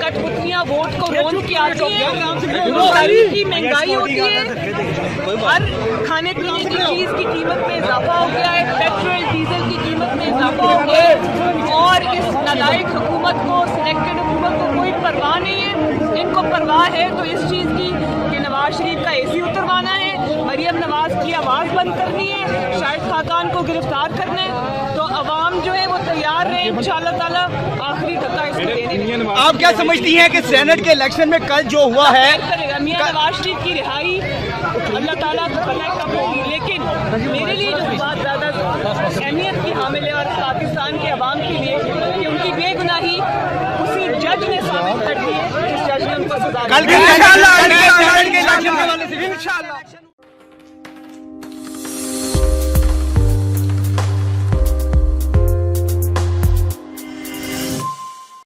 कठपुतलियां vote को रोन के आती हैं। रोजगारी की महंगाई होती है, हर खाने पीने की चीज की कीमत में इजाफा हो गया है, पेट्रोल डीजल की कीमत में इजाफा हो गया है और इस नालायक हुकूमत को, सिलेक्टेड हुकूमत को कोई परवाह नहीं है। इनको परवाह है तो इस चीज़ की कि नवाज शरीफ का एसी उतरवाना है, मरियम नवाज की आवाज़ बंद करनी है, शाहिद खाकान को गिरफ्तार करना है। तो अवाम जो है वो तैयार रहे इंशाअल्लाह ताला आखिरी धक्का इसको देने में। आप क्या समझती हैं कि सेनेट के इलेक्शन में कल जो हुआ है, मियां नवाज शरीफ की रिहाई अल्लाह ताला को भला कब होगी, लेकिन मेरे लिए जो बात ज़्यादा अहमियत की हामिल है और पाकिस्तान के अवाम के लिए कि उनकी बेगुनाही उसी जज ने साबित कर दी है जिस जज ने उनको सजा दी। कल के इलेक्शन के हवाले से इंशाअल्लाह